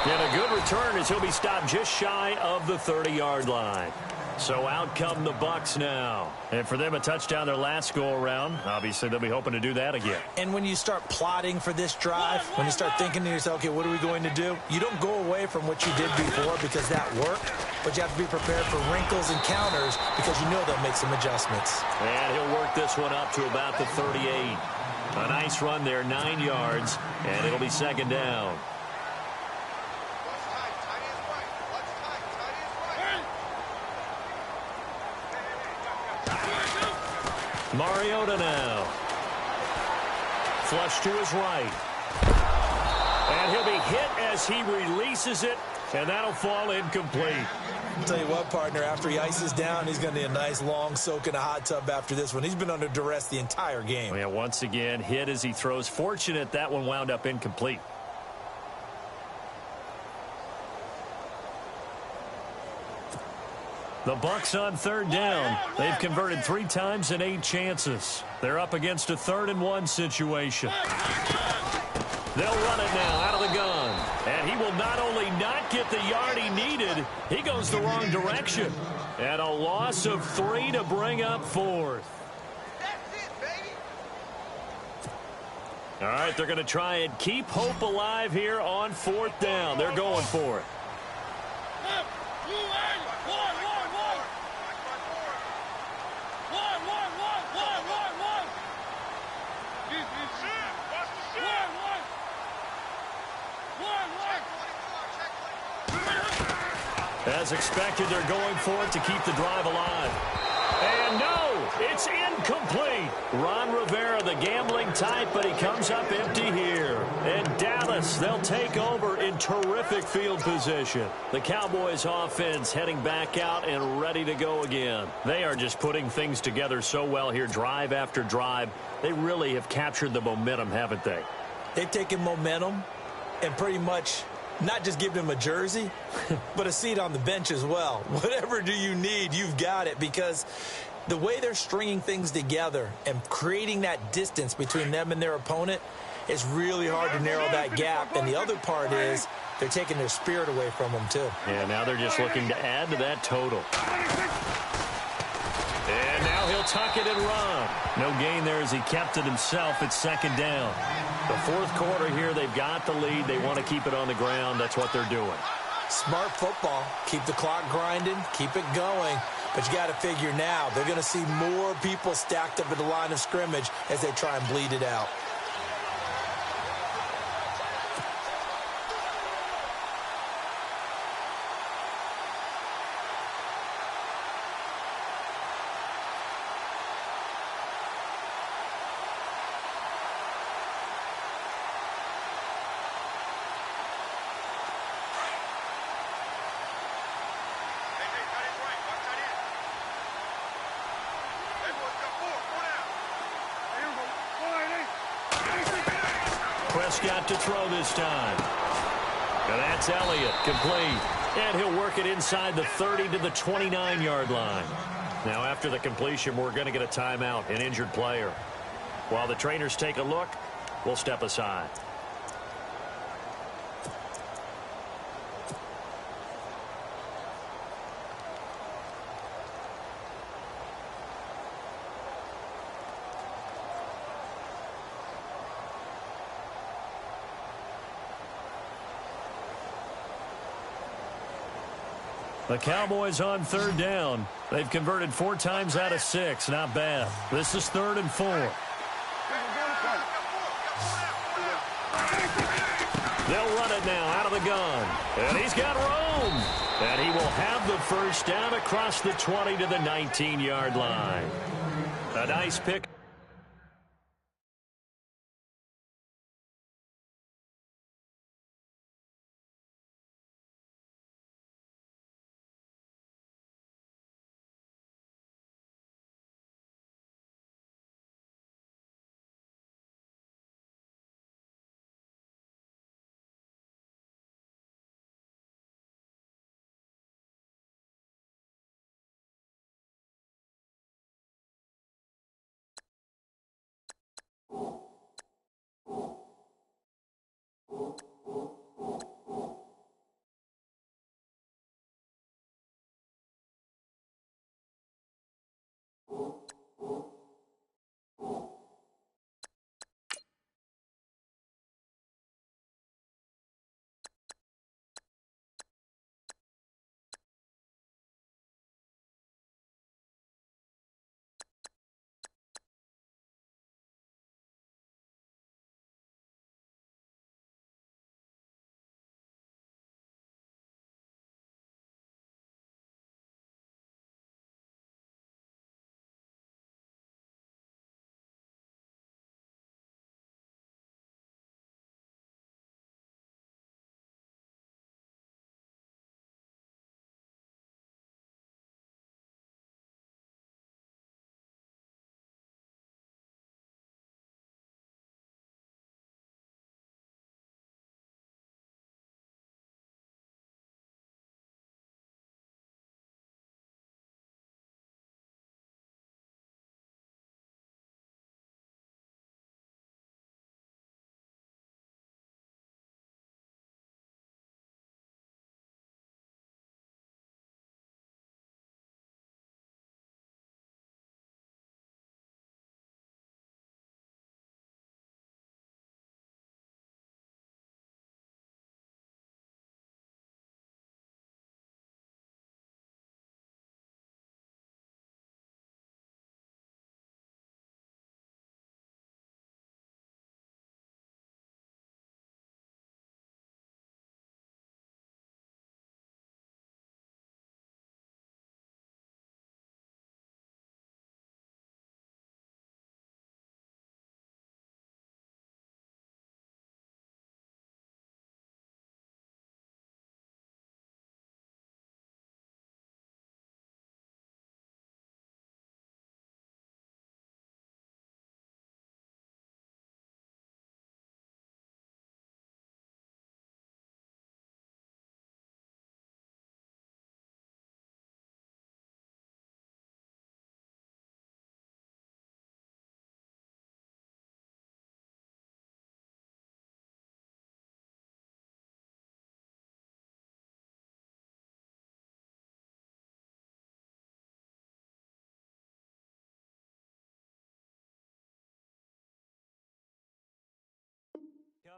And a good return as he'll be stopped just shy of the 30-yard line. So out come the Bucs now. And for them, a touchdown their last go-around. Obviously, they'll be hoping to do that again. And when you start plotting for this drive, when you start thinking to yourself, okay, what are we going to do? You don't go away from what you did before because that worked. But you have to be prepared for wrinkles and counters because you know they'll make some adjustments. And he'll work this one up to about the 38. A nice run there, 9 yards, and it'll be 2nd down. Mariota now. Flush to his right. And he'll be hit as he releases it, and that'll fall incomplete. I'll tell you what, partner, after he ices down, he's going to need a nice long soak in a hot tub after this one. He's been under duress the entire game. Yeah, once again, hit as he throws. Fortunate that one wound up incomplete. The Bucs on 3rd down. They've converted 3 times in 8 chances. They're up against a 3rd and 1 situation. They'll run it now out of the gun. And he will not only not get the yard he needed, he goes the wrong direction. And a loss of 3 to bring up 4th. All right, they're going to try and keep hope alive here on 4th down. They're going for it. As expected, they're going for it to keep the drive alive. And no, it's incomplete. Ron Rivera, the gambling type, but he comes up empty here. And down Dallas, they'll take over in terrific field position. The Cowboys offense heading back out and ready to go again. They are just putting things together so well here, drive after drive. They really have captured the momentum, haven't they? They've taken momentum and pretty much not just given him a jersey, but a seat on the bench as well. Whatever do you need, you've got it, because the way they're stringing things together and creating that distance between them and their opponent, it's really hard to narrow that gap. And the other part is they're taking their spirit away from them, too. And now they're just looking to add to that total. And now he'll tuck it and run. No gain there as he kept it himself at second down. The fourth quarter here, they've got the lead. They want to keep it on the ground. That's what they're doing. Smart football. Keep the clock grinding. Keep it going. But you got to figure now they're going to see more people stacked up at the line of scrimmage as they try and bleed it out. Prescott to throw this time. And that's Elliott, complete. And he'll work it inside the 30 to the 29-yard line. Now, after the completion, we're going to get a timeout, an injured player. While the trainers take a look, we'll step aside. The Cowboys on third down. They've converted 4 times out of 6. Not bad. This is 3rd and 4. They'll run it now out of the gun. And he's got room. And he will have the first down across the 20 to the 19-yard line. A nice pick.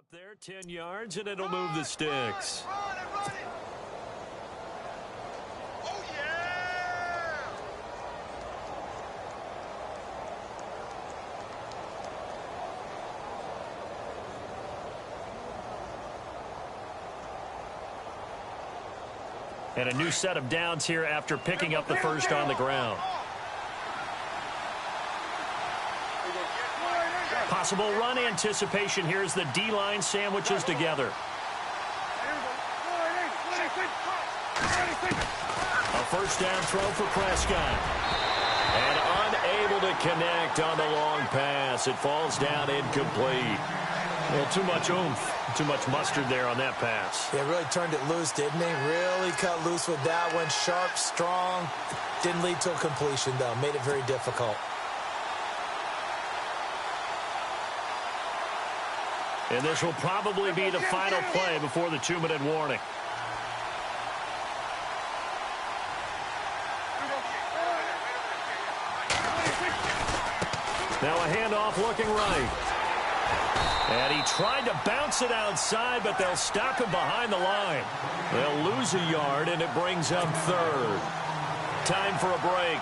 Up there, 10 yards, and it'll move the sticks. Oh, yeah! And a new set of downs here after picking up the first on the ground. Possible run anticipation here as the D-line sandwiches together. A first down throw for Prescott. And unable to connect on the long pass. It falls down incomplete. Well, too much oomph, too much mustard there on that pass. Yeah, really turned it loose, didn't he? Really cut loose with that one. Sharp, strong. Didn't lead to a completion, though. Made it very difficult. And this will probably be the final play before the 2-minute warning. Now a handoff looking right. And he tried to bounce it outside, but they'll stop him behind the line. They'll lose a yard, and it brings up third. Time for a break.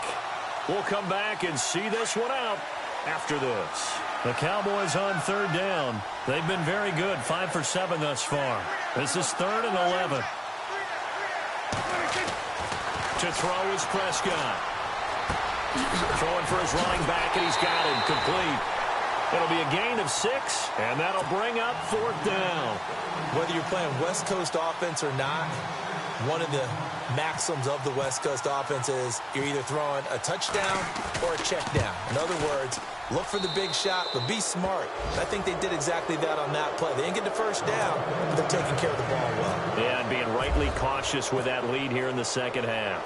We'll come back and see this one out after this. The Cowboys on third down. They've been very good, 5 for 7 thus far. This is 3rd and 11. To throw is Prescott. Throwing for his running back, and he's got him complete. It'll be a gain of 6, and that'll bring up 4th down. Whether you're playing West Coast offense or not, one of the maxims of the West Coast offense is you're either throwing a touchdown or a check down. In other words, look for the big shot, but be smart. I think they did exactly that on that play. They didn't get the first down, but they're taking care of the ball well. Yeah, and being rightly cautious with that lead here in the second half.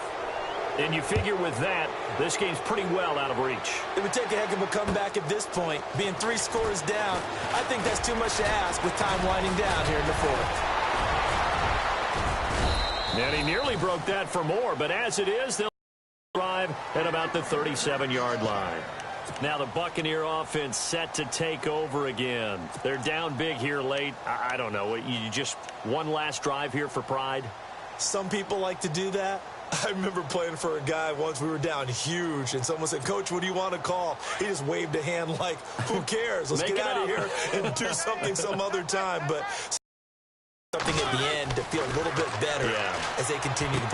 And you figure with that, this game's pretty well out of reach. It would take a heck of a comeback at this point. Being 3 scores down, I think that's too much to ask with time winding down here in the 4th. And he nearly broke that for more, but as it is, they'll drive at about the 37-yard line. Now the Buccaneer offense set to take over again. They're down big here late. I don't know. You just one last drive here for pride? Some people like to do that. I remember playing for a guy once. We were down huge, and someone said, "Coach, what do you want to call?" He just waved a hand like, who cares? Let's get out of here and do something some other time. But something at the end to feel a little bit better as they continue to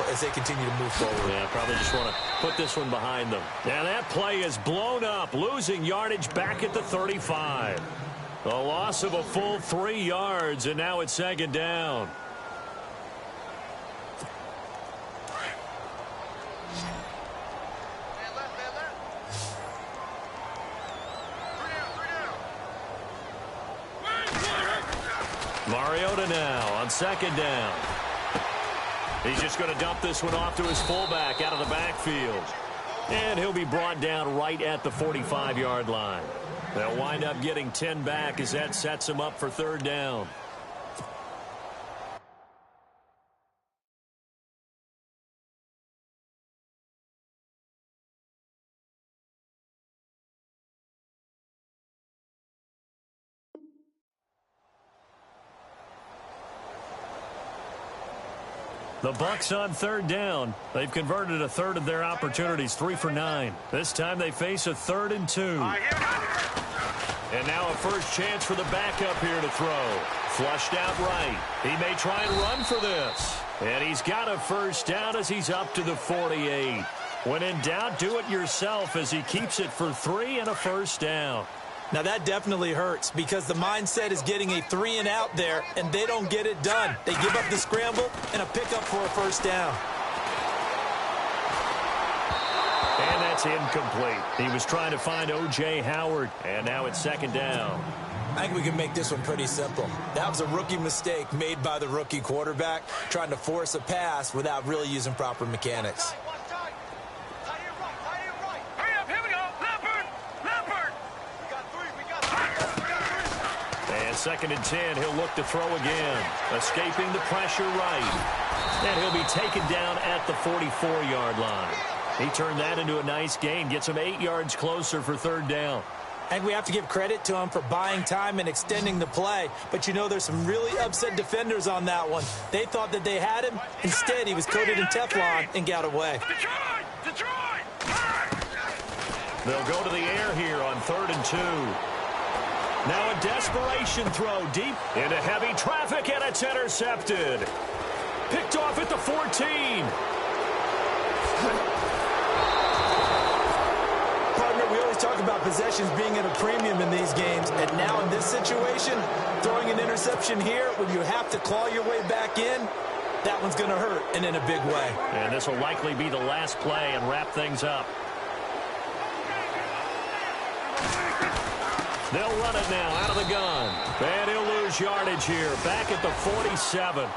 move forward. Yeah, probably just want to put this one behind them. Now that play is blown up, losing yardage back at the 35. A loss of a full 3 yards, and now it's 2nd down. Mariota now on 2nd down. He's just going to dump this one off to his fullback out of the backfield. And he'll be brought down right at the 45-yard line. They'll wind up getting 10 back as that sets him up for 3rd down. The Bucs on 3rd down. They've converted a third of their opportunities, 3 for 9. This time they face a 3rd and 2. And now a first chance for the backup here to throw. Flushed out right. He may try and run for this. And he's got a first down as he's up to the 48. When in doubt, do it yourself as he keeps it for 3 and a first down. Now that definitely hurts because the mindset is getting a 3 and out there, and they don't get it done. They give up the scramble and a pickup for a first down. And that's incomplete. He was trying to find O.J. Howard, and now it's 2nd down. I think we can make this one pretty simple. That was a rookie mistake made by the rookie quarterback, trying to force a pass without really using proper mechanics. And 2nd and 10, he'll look to throw again. Escaping the pressure right. And he'll be taken down at the 44-yard line. He turned that into a nice gain. Gets him 8 yards closer for 3rd down. And we have to give credit to him for buying time and extending the play. But, you know, there's some really upset defenders on that one. They thought that they had him. Instead, he was coated in Teflon and got away. They'll go to the air here on 3rd and 2. Now a desperation throw deep into heavy traffic, and it's intercepted. Picked off at the 14. Partner, we always talk about possessions being at a premium in these games, and now in this situation, throwing an interception here when you have to claw your way back in, that one's going to hurt, and in a big way. And this will likely be the last play and wrap things up. They'll run it now out of the gun. And he'll lose yardage here, back at the 47.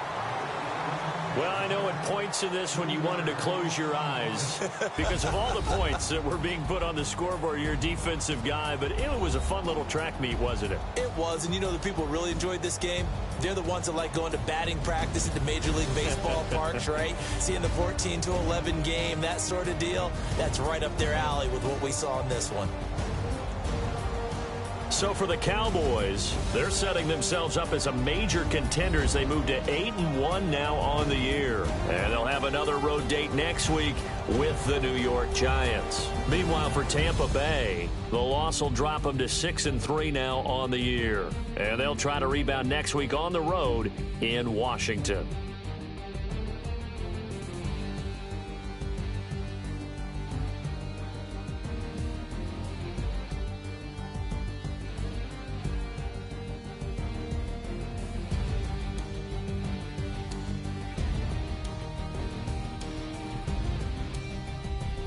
Well, I know at points in this when you wanted to close your eyes because of all the points that were being put on the scoreboard. You're a defensive guy, but it was a fun little track meet, wasn't it? It was, and you know the people really enjoyed this game? They're the ones that like going to batting practice at the Major League Baseball parks, right? Seeing the 14-11 game, that sort of deal. That's right up their alley with what we saw in this one. So for the Cowboys, they're setting themselves up as a major contender as they move to 8-1 now on the year. And they'll have another road date next week with the New York Giants. Meanwhile, for Tampa Bay, the loss will drop them to 6-3 now on the year. And they'll try to rebound next week on the road in Washington.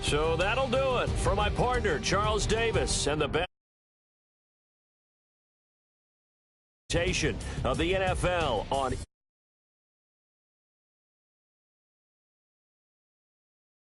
So that'll do it for my partner, Charles Davis, and the best of the NFL on